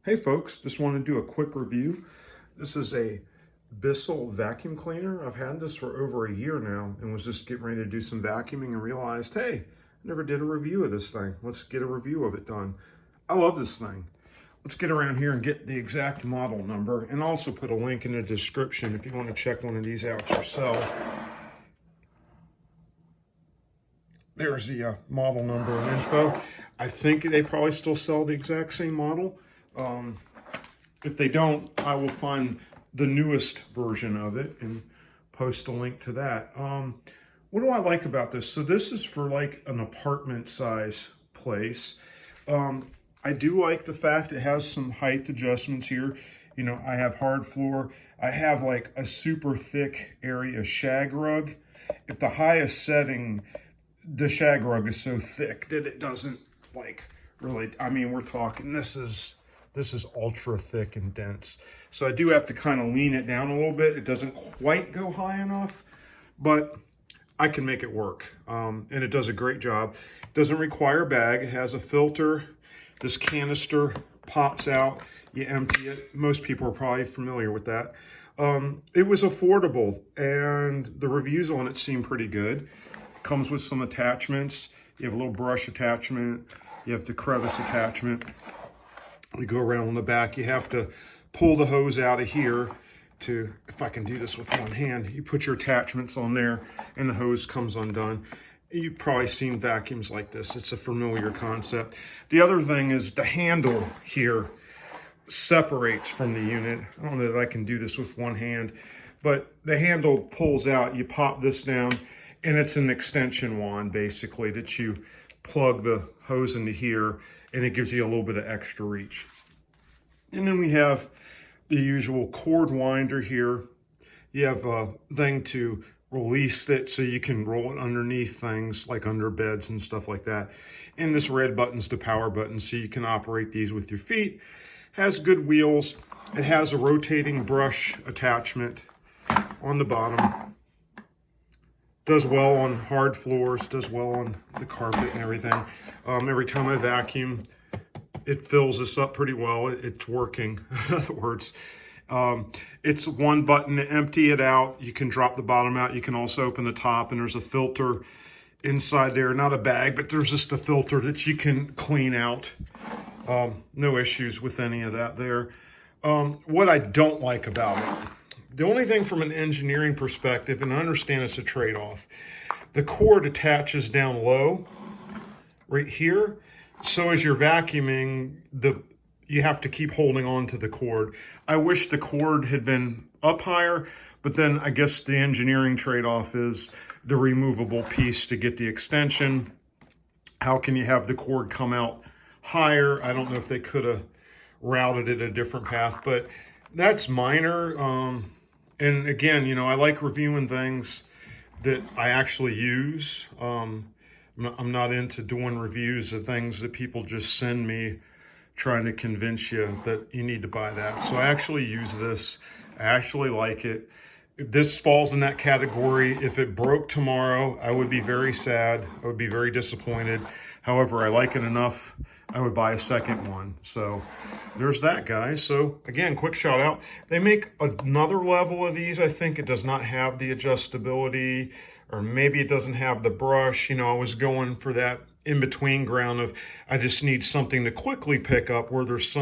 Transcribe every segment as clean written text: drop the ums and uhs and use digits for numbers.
Hey folks, just want to do a quick review. This is a Bissell vacuum cleaner. I've had this for over a year now and was just getting ready to do some vacuuming and realized, hey, I never did a review of this thing. Let's get a review of it done. I love this thing. Let's get around here and get the exact model number and also put a link in the description if you want to check one of these out yourself. There's the model number and info. I think they probably still sell the exact same model. If they don't, I will find the newest version of it and post a link to that. What do I like about this? So this is for like an apartment size place. I do like the fact it has some height adjustments here. You know, I have hard floor. I have like a super thick area shag rug. At the highest setting, the shag rug is so thick that it doesn't like really, I mean, we're talking, this is ultra thick and dense. So I do have to kind of lean it down a little bit. It doesn't quite go high enough, but I can make it work. And it does a great job. It doesn't require a bag. It has a filter. This canister pops out. You empty it. Most people are probably familiar with that. It was affordable and the reviews on it seem pretty good. Comes with some attachments. You have a little brush attachment. You have the crevice attachment. You go around on the back. You have to pull the hose out of here to, if I can do this with one hand, you put your attachments on there and the hose comes undone. You've probably seen vacuums like this. It's a familiar concept. The other thing is the handle here separates from the unit. I don't know that I can do this with one hand, but the handle pulls out. You pop this down and it's an extension wand basically that you plug the hose into here and it gives you a little bit of extra reach. And then we have the usual cord winder here. You have a thing to release it so you can roll it underneath things like under beds and stuff like that. And this red button's the power button so you can operate these with your feet. Has good wheels. It has a rotating brush attachment on the bottom. Does well on hard floors, does well on the carpet and everything. Every time I vacuum, it fills this up pretty well. It's working, in other words. It's one button to empty it out. You can drop the bottom out. You can also open the top, and there's a filter inside there. Not a bag, but there's just a filter that you can clean out. No issues with any of that there. What I don't like about it, the only thing from an engineering perspective, and I understand it's a trade-off, the cord attaches down low right here. So as you're vacuuming, you have to keep holding on to the cord. I wish the cord had been up higher, but then I guess the engineering trade-off is the removable piece to get the extension. How can you have the cord come out higher? I don't know if they could have routed it a different path, but that's minor. And again, you know, I like reviewing things that I actually use. I'm not into doing reviews of things that people just send me trying to convince you that you need to buy that. So I actually use this. I actually like it. This falls in that category. If it broke tomorrow, I would be very sad. I would be very disappointed. However, I like it enough, I would buy a second one. So there's that, guys. So again, quick shout out. They make another level of these. I think it does not have the adjustability, or maybe it doesn't have the brush. You know, I was going for that in-between ground of I just need something to quickly pick up where there's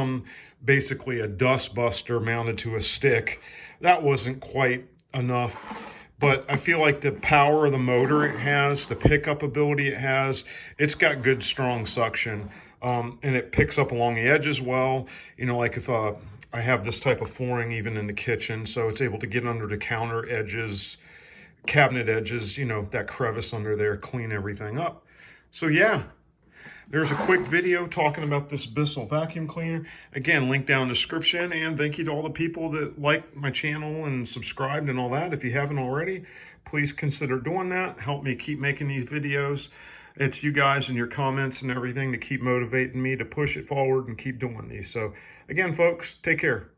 basically a dust buster mounted to a stick. That wasn't quite enough. But I feel like the power of the motor it has, the pickup ability it has, it's got good strong suction. And it picks up along the edges well. You know, like if I have this type of flooring even in the kitchen, so it's able to get under the counter edges, cabinet edges, you know, that crevice under there, clean everything up. So yeah, there's a quick video talking about this Bissell vacuum cleaner. Again, link down in the description, and thank you to all the people that like my channel and subscribed and all that. If you haven't already, please consider doing that. Help me keep making these videos. It's you guys and your comments and everything to keep motivating me to push it forward and keep doing these. So again, folks, take care.